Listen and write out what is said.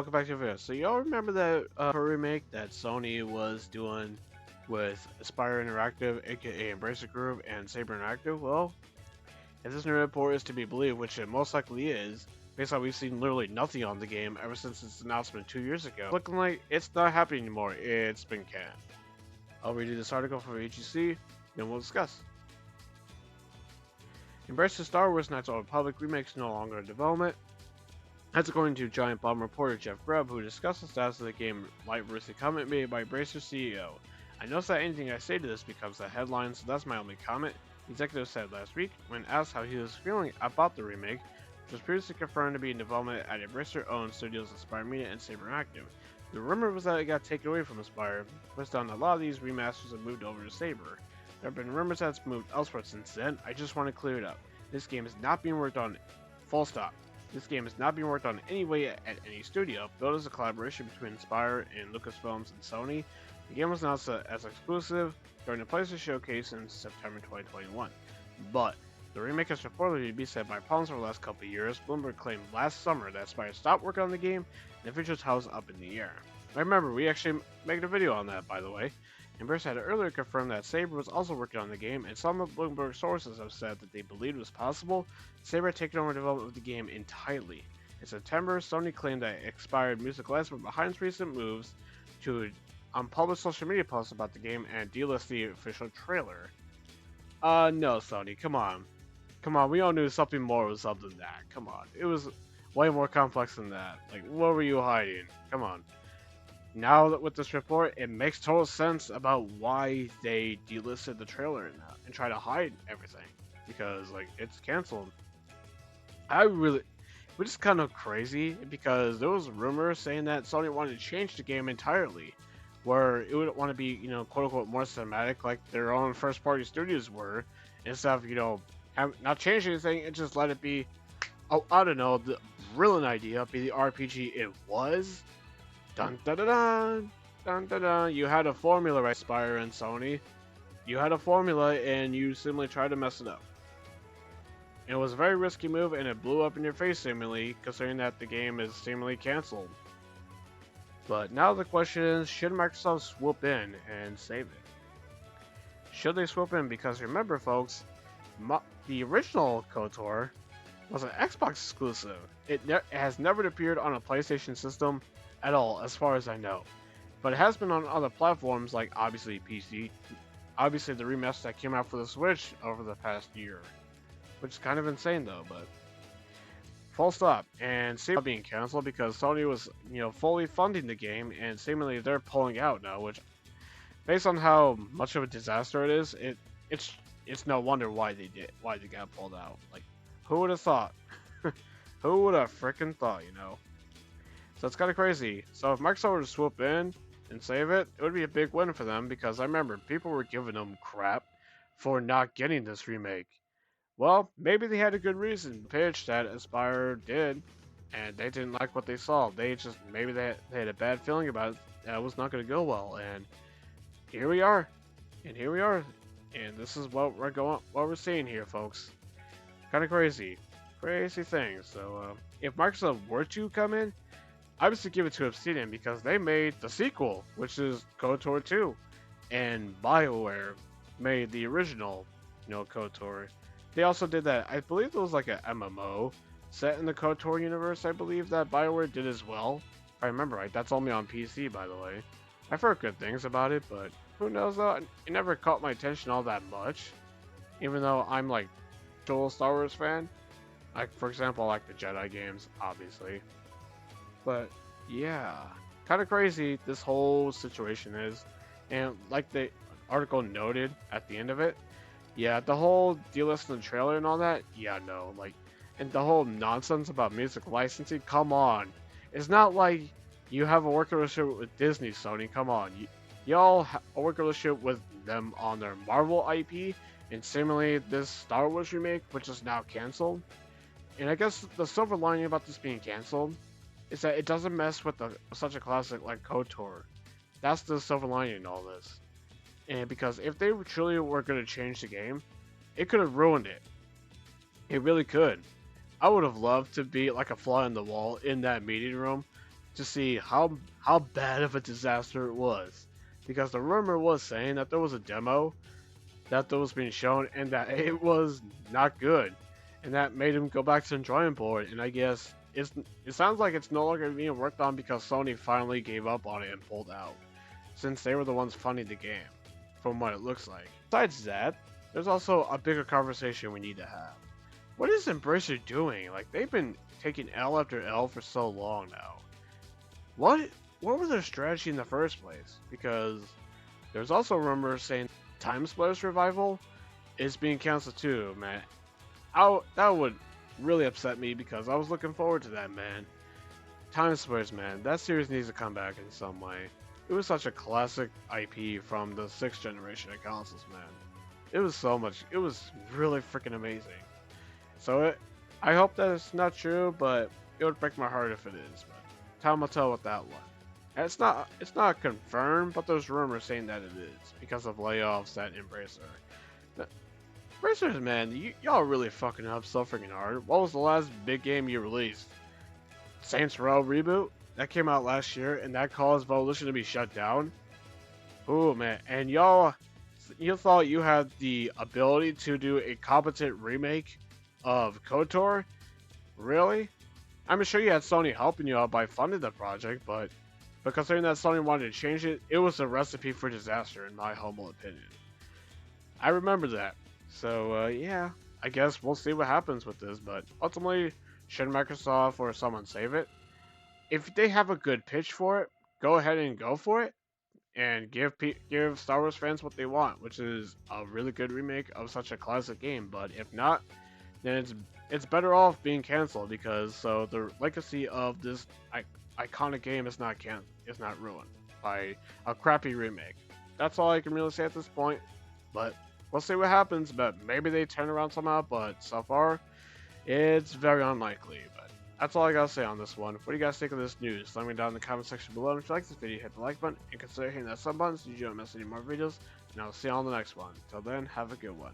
welcome back to the video. So y'all remember that remake that Sony was doing with Aspire Interactive, aka Embracer Group, and Saber Interactive? Well, if this new report is to be believed, which it most likely is, based on we've seen literally nothing on the game ever since its announcement 2 years ago, looking like it's not happening anymore. It's been canned. I'll read you this article from HGC, then we'll discuss. Embracer Star Wars Knights of the Republic remake is no longer in development. That's according to Giant Bomb reporter Jeff Grubb, who discussed the status of the game light versus a comment made by Embracer CEO. I noticed that anything I say to this becomes a headline, so that's my only comment, the executive said last week when asked how he was feeling about the remake, which was previously confirmed to be in development at Embracer-owned studios Aspire Media and Saber Interactive. The rumor was that it got taken away from Aspire, but on a lot of these remasters have moved over to Saber. There have been rumors that it's moved elsewhere since then. I just want to clear it up. This game is not being worked on. Full stop. This game is not being worked on in any way at any studio. Built as a collaboration between Aspire and Lucasfilms and Sony, the game was announced as exclusive during the PlayStation Showcase in September 2021. But the remake is reportedly to be set by problems over the last couple of years. Bloomberg claimed last summer that Aspire stopped working on the game and the official title's up in the air. I remember we actually made a video on that, by the way. Embracer had earlier confirmed that Saber was also working on the game, and some of Bloomberg sources have said that they believed it was possible Saber had taken over development of the game entirely. In September, Sony claimed that expired music rights were behind its recent moves to unpublished social media posts about the game and delist the official trailer. No, Sony, come on. Come on, we all knew something more was up than that. Come on. It was way more complex than that. Like, what were you hiding? Come on. Now that with this report, it makes total sense about why they delisted the trailer and try to hide everything. Because, like, it's canceled. Which is kind of crazy, because there was rumors saying that Sony wanted to change the game entirely. Where it would want to be, quote unquote, more cinematic, like their own first party studios were. Instead of, not change anything, and just let it be, oh, I don't know, the brilliant idea, be the RPG it was. Dun dun dun dun dun dun dun. You had a formula, right, Spire and Sony? You had a formula, and you simply tried to mess it up. And it was a very risky move, and it blew up in your face, seemingly, considering that the game is seemingly canceled. But now the question is, should Microsoft swoop in and save it? Should they swoop in? Because remember, folks, the original KOTOR was an Xbox exclusive. It has never appeared on a PlayStation system at all, as far as I know. But it has been on other platforms, like obviously PC. Obviously the remaster that came out for the Switch over the past year. Which is kind of insane though, but full stop. And Saber being canceled because Sony was, fully funding the game, and seemingly they're pulling out now, which, based on how much of a disaster it is, it's no wonder why they got pulled out. Like, who would have thought? Who would have freaking thought, So it's kind of crazy. So if Microsoft were to swoop in and save it, it would be a big win for them, because I remember people were giving them crap for not getting this remake. Well, maybe they had a good reason. The pitch that Aspire did, and they didn't like what they saw. Maybe they had a bad feeling about it. That it was not going to go well, and here we are. And this is what we're seeing here, folks. Kind of crazy things. So if Microsoft were to come in, I would give it to Obsidian, because they made the sequel, which is KOTOR 2, and BioWare made the original, KOTOR. They also did that, I believe it was like a MMO set in the KOTOR universe, I believe that BioWare did as well. If I remember right, that's only on PC, by the way. I've heard good things about it, but who knows though? It never caught my attention all that much, even though I'm like a total Star Wars fan. Like, for example, I like the Jedi games, obviously. But yeah, kind of crazy this whole situation is, and like the article noted at the end of it, yeah, the whole delisting the trailer and all that, yeah, no, like, and the whole nonsense about music licensing, come on, it's not like you have a working relationship with Disney, Sony, come on, y'all have a working relationship with them on their Marvel IP, and similarly this Star Wars remake, which is now canceled. And I guess the silver lining about this being canceled is that it doesn't mess with such a classic like KOTOR. That's the silver lining in all this. And because if they truly were going to change the game, it could have ruined it. It really could. I would have loved to be like a fly on the wall in that meeting room to see how bad of a disaster it was, because the rumor was saying that there was a demo that was being shown and that it was not good, and that made him go back to the drawing board. And I guess it sounds like it's no longer being worked on because Sony finally gave up on it and pulled out, since they were the ones funding the game, from what it looks like. Besides that, there's also a bigger conversation we need to have. What is Embracer doing? Like, they've been taking L after L for so long now. What what was their strategy in the first place? Because there's also rumors saying Time Splitters Revival is being canceled too, man. That would really upset me because I was looking forward to that, man. Time Splitters, man. That series needs to come back in some way. It was such a classic IP from the 6th generation of consoles, man. It was so much. It was really freaking amazing. So I hope that it's not true, but it would break my heart if it is. But time will tell with that one. And it's not confirmed, but there's rumors saying that it is because of layoffs at Embracer. The- Embracers, man, y'all really fucking up so freaking hard. What was the last big game you released? Saints Row reboot that came out last year, and that caused Volition to be shut down. Ooh, man, and you thought you had the ability to do a competent remake of KOTOR? Really? I'm sure you had Sony helping you out by funding the project, but considering that Sony wanted to change it, it was a recipe for disaster in my humble opinion. I remember that. So yeah, I guess we'll see what happens with this, but ultimately, should Microsoft or someone save it? If they have a good pitch for it, go ahead and go for it, and give Star Wars fans what they want, which is a really good remake of such a classic game. But if not, then it's better off being canceled because so the legacy of this iconic game is not ruined by a crappy remake. That's all I can really say at this point. But we'll see what happens. But maybe they turn around somehow. But so far, it's very unlikely. But that's all I gotta say on this one. What do you guys think of this news? Let me down in the comment section below. And if you like this video, hit the like button and consider hitting that sub button so you don't miss any more videos. And I'll see you on the next one. Till then, have a good one.